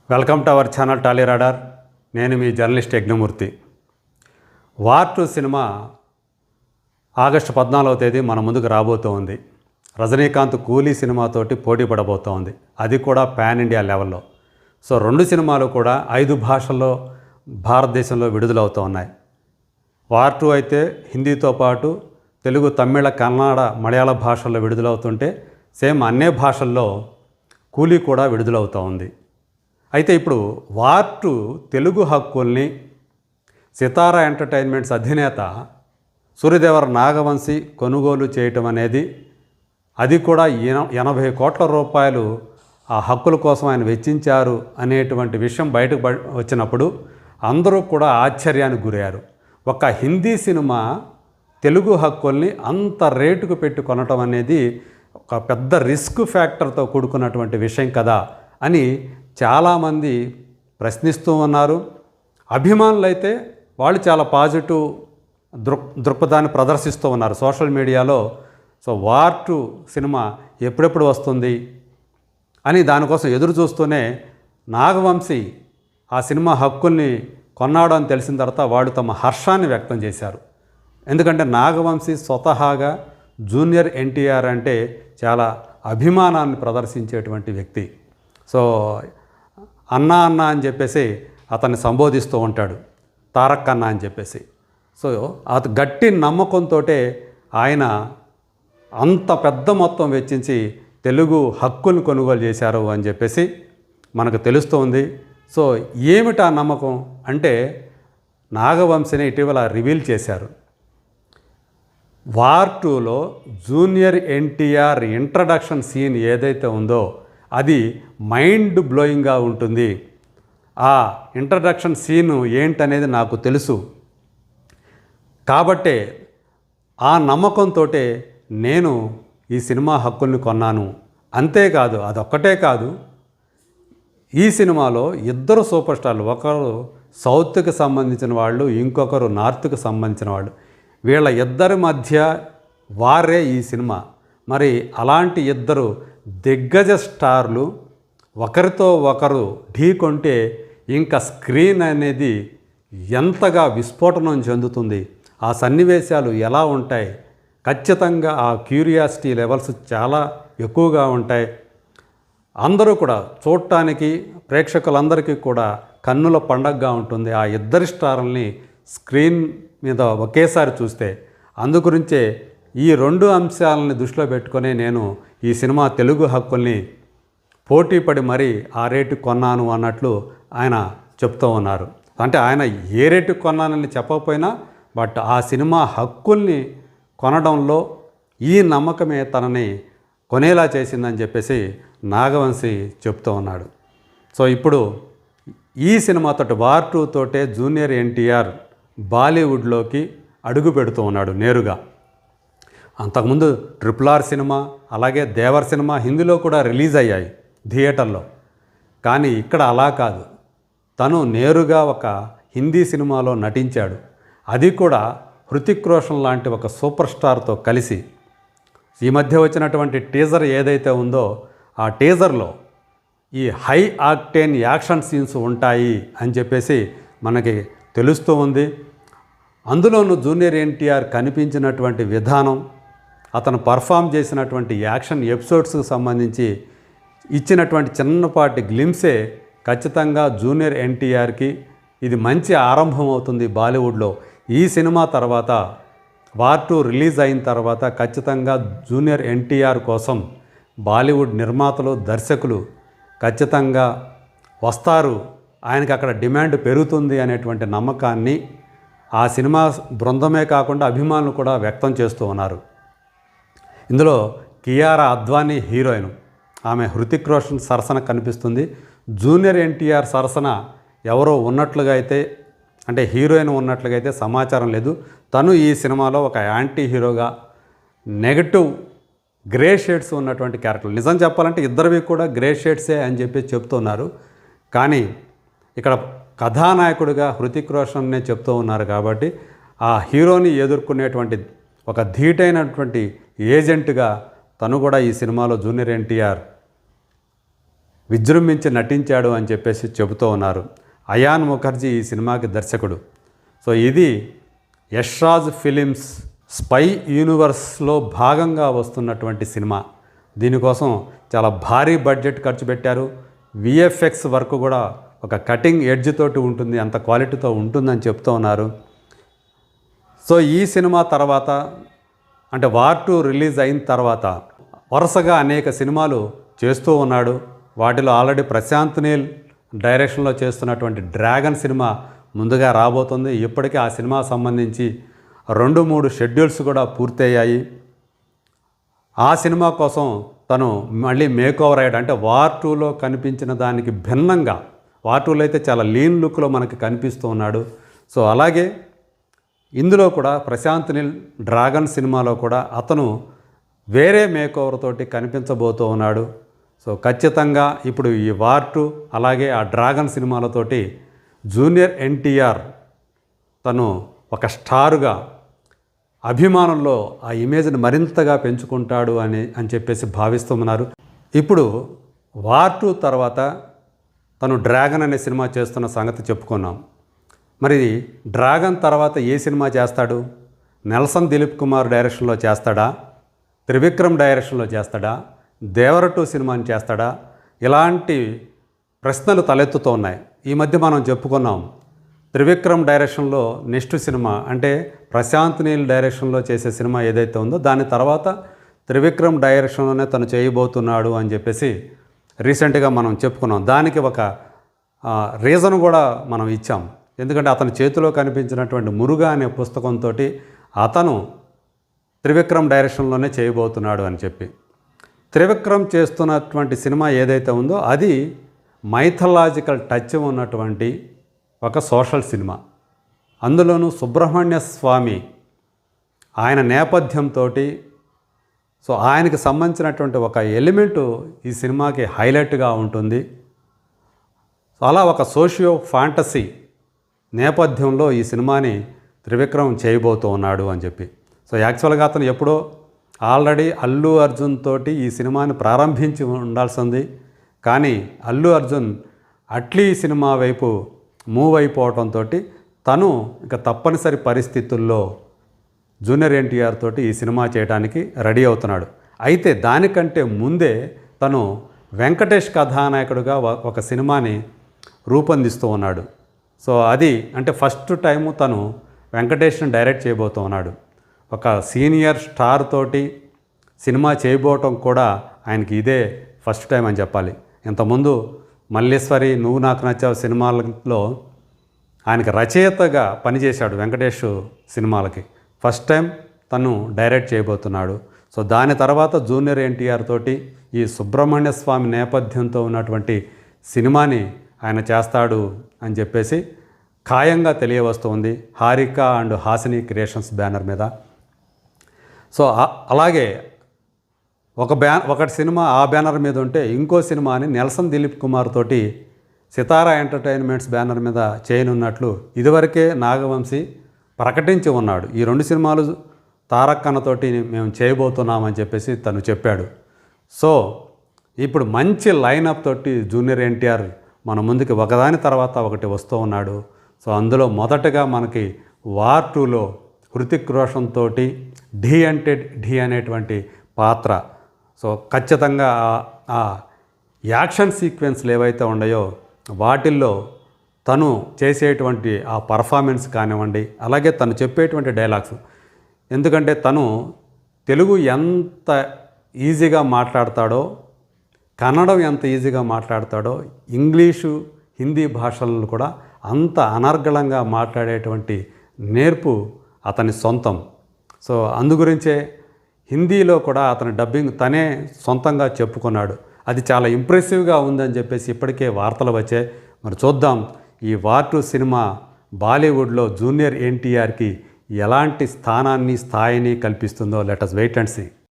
Welcome to our channel Tolly radar. నేను మీ journalist Yagnamurthy. War 2 సినిమా ఆగస్టు 14వ తేదీ మన ముందుకు రాబోతోంది. రజనీకాంత్ కూలీ సినిమాతోటి పోటీ పడబోతోంది, అది కూడా పాన్ ఇండియా లెవెల్లో. సో 2 సినిమాలు కూడా 5 భాషల్లో భారతదేశంలో విడుదలవుతూ ఉన్నాయి. వార్ 2 అయితే హిందీతో పాటు తెలుగు, తమిళ, కన్నడ, మలయాళ భాషల్లో విడుదలవుతుంటే సేమ్ అన్నే భాషల్లో కూలీ కూడా విడుదలవుతూ ఉంది. అయితే ఇప్పుడు వార్ 2 తెలుగు హక్కుల్ని సితారా ఎంటర్టైన్మెంట్స్ అధినేత సూర్యదేవర నాగవంశి కొనుగోలు చేయటం అనేది, అది కూడా 80 కోట్ల రూపాయలు ఆ హక్కుల కోసం ఆయన వెచ్చించారు అనేటువంటి విషయం బయటకు వచ్చినప్పుడు అందరూ కూడా ఆశ్చర్యానికి గురయ్యారు. ఒక హిందీ సినిమా తెలుగు హక్కుల్ని అంత రేటుకు పెట్టి కొనటం అనేది ఒక పెద్ద రిస్క్ ఫ్యాక్టర్తో కూడుకున్నటువంటి విషయం కదా అని చాలామంది ప్రశ్నిస్తూ ఉన్నారు. అభిమానులు అయితే వాళ్ళు చాలా పాజిటివ్ దృక్పథాన్ని ప్రదర్శిస్తూ ఉన్నారు సోషల్ మీడియాలో. సో వార్ 2 సినిమా ఎప్పుడెప్పుడు వస్తుంది అని దానికోసం ఎదురు చూస్తూనే నాగవంశి ఆ సినిమా హక్కుల్ని కొన్నాడు అని తెలిసిన తర్వాత వాళ్ళు తమ హర్షాన్ని వ్యక్తం చేశారు. ఎందుకంటే నాగవంశి స్వతహాగా జూనియర్ ఎన్టీఆర్ అంటే చాలా అభిమానాన్ని ప్రదర్శించేటువంటి వ్యక్తి. సో అన్నా అన్న అని చెప్పేసి అతన్ని సంబోధిస్తూ ఉంటాడు, తారక్ అన్న అని చెప్పేసి. సో అత గట్టి నమ్మకంతో ఆయన అంత పెద్ద మొత్తం వెచ్చించి తెలుగు హక్కుల్ని కొనుగోలు చేశారు అని చెప్పేసి మనకు తెలుస్తుంది. సో ఏమిటా నమ్మకం అంటే నాగవంశిని ఇటీవల రివీల్ చేశారు. వార్ 2లో జూనియర్ ఎన్టీఆర్ ఇంట్రడక్షన్ సీన్ ఏదైతే ఉందో అది మైండ్ బ్లోయింగ్గా ఉంటుంది. ఆ ఇంట్రడక్షన్ సీను ఏంటనేది నాకు తెలుసు కాబట్టే ఆ నమ్మకంతో నేను ఈ సినిమా హక్కుల్ని కొన్నాను. అంతేకాదు, అదొక్కటే కాదు, ఈ సినిమాలో 2 సూపర్ స్టార్లు, ఒకరు సౌత్కి సంబంధించిన వాళ్ళు, ఇంకొకరు నార్త్కి సంబంధించిన వాళ్ళు. వీళ్ళ ఇద్దరి మధ్య వారే ఈ సినిమా. మరి అలాంటి 2 దిగ్గజ స్టార్లు ఒకరితో ఒకరు ఢీకొంటే ఇంకా స్క్రీన్ అనేది ఎంతగా విస్ఫోటనం చెందుతుంది, ఆ సన్నివేశాలు ఎలా ఉంటాయి, ఖచ్చితంగా ఆ క్యూరియాసిటీ లెవెల్స్ చాలా ఎక్కువగా ఉంటాయి. అందరూ కూడా చూడటానికి, ప్రేక్షకులందరికీ కూడా కన్నుల పండగగా ఉంటుంది ఆ 2 స్టార్లని స్క్రీన్ మీద ఒకేసారి చూస్తే. అందుగురించే ఈ 2 అంశాలని దృష్టిలో పెట్టుకొని నేను ఈ సినిమా తెలుగు హక్కుల్ని పోటీపడి మరీ ఆ రేటు కొన్నాను అన్నట్లు ఆయన చెప్తూ ఉన్నారు. అంటే ఆయన ఏ రేటు కొన్నానని చెప్పకపోయినా బట్ ఆ సినిమా హక్కుల్ని కొనడంలో ఈ నమ్మకమే తనని కొనేలా చేసిందని చెప్పేసి నాగవంశి చెప్తూ ఉన్నాడు. సో ఇప్పుడు ఈ సినిమాతో వార్ 2 తోటే జూనియర్ ఎన్టీఆర్ బాలీవుడ్లోకి అడుగు పెడుతూ ఉన్నాడు నేరుగా. అంతకుముందు RRR సినిమా, అలాగే దేవర్ సినిమా హిందీలో కూడా రిలీజ్ అయ్యాయి థియేటర్లో. కానీ ఇక్కడ అలా కాదు, తను నేరుగా ఒక హిందీ సినిమాలో నటించాడు, అది కూడా హృతిక్ రోషన్ లాంటి ఒక సూపర్ స్టార్తో కలిసి. ఈ మధ్య వచ్చినటువంటి టీజర్ ఏదైతే ఉందో ఆ టీజర్లో ఈ హై ఆక్టేన్ యాక్షన్ సీన్స్ ఉంటాయి అని చెప్పేసి మనకి తెలుస్తూ ఉంది. అందులోనూ జూనియర్ ఎన్టీఆర్ కనిపించినటువంటి విధానం, అతను పర్ఫామ్ చేసినటువంటి యాక్షన్ ఎపిసోడ్స్కి సంబంధించి ఇచ్చినటువంటి చిన్నపాటి గ్లిమ్సే ఖచ్చితంగా జూనియర్ ఎన్టీఆర్కి ఇది మంచి ఆరంభం అవుతుంది బాలీవుడ్లో. ఈ సినిమా తర్వాత వార్ 2 రిలీజ్ అయిన తర్వాత ఖచ్చితంగా జూనియర్ ఎన్టీఆర్ కోసం బాలీవుడ్ నిర్మాతలు, దర్శకులు ఖచ్చితంగా వస్తారు, ఆయనకి అక్కడ డిమాండ్ పెరుగుతుంది అనేటువంటి నమ్మకాన్ని ఆ సినిమా బృందమే కాకుండా అభిమానులు కూడా వ్యక్తం చేస్తూ ఉన్నారు. ఇందులో కియారా అద్వానీ హీరోయిన్, ఆమె హృతిక్ రోషన్ సరసన కనిపిస్తుంది. జూనియర్ ఎన్టీఆర్ సరసన ఎవరో ఉన్నట్లుగా అయితే, అంటే హీరోయిన్ ఉన్నట్లుగా అయితే సమాచారం లేదు. తను ఈ సినిమాలో ఒక యాంటీ హీరోగా నెగటివ్ గ్రే షేడ్స్ ఉన్నటువంటి క్యారెక్టర్. నిజం చెప్పాలంటే ఇద్దరివి కూడా గ్రే షేడ్సే అని చెప్పి చెప్తున్నారు. కానీ ఇక్కడ కథానాయకుడిగా హృతిక్ రోషన్నే చెప్తూ ఉన్నారు కాబట్టి ఆ హీరోని ఎదుర్కొనేటువంటి ఒక ధీటైనటువంటి ఏజెంట్గా తను కూడా ఈ సినిమాలో జూనియర్ ఎన్టీఆర్ విజృంభించి నటించాడు అని చెప్పేసి చెబుతూ ఉన్నారు. అయాన్ ముఖర్జీ ఈ సినిమాకి దర్శకుడు. సో ఇది యష్రాజ్ ఫిలిమ్స్ స్పై యూనివర్స్లో భాగంగా వస్తున్నటువంటి సినిమా. దీనికోసం చాలా భారీ బడ్జెట్ ఖర్చు పెట్టారు. విఎఫ్ఎక్స్ వర్క్ కూడా ఒక కటింగ్ ఎడ్జ్ తోటి ఉంటుంది, అంత క్వాలిటీతో ఉంటుందని చెప్తూ ఉన్నారు. సో ఈ సినిమా తర్వాత అంటే వార్ 2 రిలీజ్ అయిన తర్వాత వరుసగా అనేక సినిమాలు చేస్తూ ఉన్నాడు. వాటిలో ఆల్రెడీ ప్రశాంత్ నీల్ డైరెక్షన్లో చేస్తున్నటువంటి డ్రాగన్ సినిమా ముందుగా రాబోతుంది. ఇప్పటికే ఆ సినిమా సంబంధించి 2-3 షెడ్యూల్స్ కూడా పూర్తయ్యాయి. ఆ సినిమా కోసం తను మళ్ళీ మేకోవర్ అయ్యాడు. అంటే వార్ 2లో కనిపించిన దానికి భిన్నంగా, వార్ 2లో అయితే చాలా లీన్ లుక్లో మనకి కనిపిస్తూ ఉన్నాడు. సో అలాగే ఇందులో కూడా ప్రశాంత్ నీల్ డ్రాగన్ సినిమాలో కూడా అతను వేరే మేకోవర్ తోటి కనిపించబోతూ ఉన్నాడు. సో ఖచ్చితంగా ఇప్పుడు ఈ వార్ 2 అలాగే ఆ డ్రాగన్ సినిమాలతోటి జూనియర్ ఎన్టీఆర్ తను ఒక స్టారుగా అభిమానుల్లో ఆ ఇమేజ్ని మరింతగా పెంచుకుంటాడు అని చెప్పేసి భావిస్తున్నారు. ఇప్పుడు వార్ 2 తర్వాత తను డ్రాగన్ అనే సినిమా చేస్తున్న సంగతి చెప్పుకున్నాం. మరి డ్రాగన్ తర్వాత ఏ సినిమా చేస్తాడు? నెల్సన్ దిలీప్ కుమార్ డైరెక్షన్లో చేస్తాడా? త్రివిక్రమ్ డైరెక్షన్లో చేస్తాడా? దేవర 2 సినిమాని చేస్తాడా? ఇలాంటి ప్రశ్నలు తలెత్తుతూ ఉన్నాయి. ఈ మధ్య మనం చెప్పుకున్నాం త్రివిక్రమ్ డైరెక్షన్లో నెక్స్ట్ సినిమా అంటే ప్రశాంత్ నీల్ డైరెక్షన్లో చేసే సినిమా ఏదైతే ఉందో దాని తర్వాత త్రివిక్రమ్ డైరెక్షన్లోనే తను చేయబోతున్నాడు అని చెప్పేసి రీసెంట్గా మనం చెప్పుకున్నాం. దానికి ఒక రీజన్ కూడా మనం ఇచ్చాం. ఎందుకంటే అతని చేతిలో కనిపించినటువంటి మురుగా అనే పుస్తకంతో అతను త్రివిక్రమ్ డైరెక్షన్లోనే చేయబోతున్నాడు అని చెప్పి. త్రివిక్రమ్ చేస్తున్నటువంటి సినిమా ఏదైతే ఉందో అది మైథలాజికల్ టచ్ ఉన్నటువంటి ఒక సోషల్ సినిమా. అందులోనూ సుబ్రహ్మణ్య స్వామి ఆయన నేపథ్యంతో సో ఆయనకి సంబంధించినటువంటి ఒక ఎలిమెంటు ఈ సినిమాకి హైలైట్గా ఉంటుంది. అలా ఒక సోషియో ఫ్యాంటసీ నేపథ్యంలో ఈ సినిమాని త్రివిక్రమ్ చేయబోతూ ఉన్నాడు అని చెప్పి. సో యాక్చువల్గా అతను ఎప్పుడో ఆల్రెడీ అల్లు అర్జున్ తోటి ఈ సినిమాని ప్రారంభించి ఉండాల్సింది. కానీ అల్లు అర్జున్ అట్లీ సినిమా వైపు మూవ్ అయిపోవడంతో తను ఇక తప్పనిసరి పరిస్థితుల్లో జూనియర్ ఎన్టీఆర్ తోటి ఈ సినిమా చేయడానికి రెడీ అవుతున్నాడు. అయితే దానికంటే ముందే తను వెంకటేష్ కథానాయకుడిగా ఒక సినిమాని రూపొందిస్తూ ఉన్నాడు. సో అది అంటే ఫస్ట్ టైము తను వెంకటేష్ని డైరెక్ట్ చేయబోతూ ఉన్నాడు. ఒక సీనియర్ స్టార్ తోటి సినిమా చేయబోవటం కూడా ఆయనకి ఇదే ఫస్ట్ టైం అని చెప్పాలి. ఇంతకుముందు మల్లేశ్వరి, నువ్వు నాకు నచ్చావు సినిమాలలో ఆయనకి రచయితగా పనిచేశాడు వెంకటేష్ సినిమాలకి. ఫస్ట్ టైం తను డైరెక్ట్ చేయబోతున్నాడు. సో దాని తర్వాత జూనియర్ ఎన్టీఆర్ తోటి ఈ సుబ్రహ్మణ్య స్వామి నేపథ్యంతో ఉన్నటువంటి సినిమాని ఆయన చేస్తాడు అని చెప్పేసి ఖాయంగా తెలియవస్తుంది Haarika and Haasini creations banner మీద. సో అలాగే ఒకటి సినిమా ఆ బ్యానర్ మీద ఉంటే ఇంకో సినిమాని నెల్సన్ దిలీప్ కుమార్ తోటి సితారా ఎంటర్టైన్మెంట్స్ బ్యానర్ మీద చేయనున్నట్లు ఇదివరకే నాగవంశీ ప్రకటించి ఉన్నాడు. ఈ 2 సినిమాలు తారక్ అన్నతోటి మేము చేయబోతున్నామని చెప్పేసి తను చెప్పాడు. సో ఇప్పుడు మంచి లైనప్ తోటి జూనియర్ ఎన్టీఆర్ మన ముందుకి ఒకదాని తర్వాత ఒకటి వస్తూ ఉన్నాడు. సో అందులో మొదటగా మనకి వార్ 2లో హృతిక్ రోషన్ తోటి ఢీ అంటే ఢీ అనేటువంటి పాత్ర. సో ఖచ్చితంగా ఆ యాక్షన్ సీక్వెన్స్లు ఏవైతే ఉన్నాయో వాటిల్లో తను చేసేటువంటి ఆ పర్ఫార్మెన్స్ కానివ్వండి, అలాగే తను చెప్పేటువంటి డైలాగ్స్. ఎందుకంటే తను తెలుగు ఎంత ఈజీగా మాట్లాడతాడో, కన్నడం ఎంత ఈజీగా మాట్లాడతాడో, ఇంగ్లీషు హిందీ భాషలను కూడా అంత అనర్గళంగా మాట్లాడేటువంటి నేర్పు అతని సొంతం. సో అందుగురించే హిందీలో కూడా అతని డబ్బింగ్ తనే సొంతంగా చెప్పుకున్నాడు. అది చాలా ఇంప్రెసివ్గా ఉందని చెప్పేసి ఇప్పటికే వార్తలు వచ్చాయి. మరి చూద్దాం ఈ వార్ 2 సినిమా బాలీవుడ్లో జూనియర్ ఎన్టీఆర్కి ఎలాంటి స్థానాన్ని స్థాయిని కల్పిస్తుందో. Let us wait and see.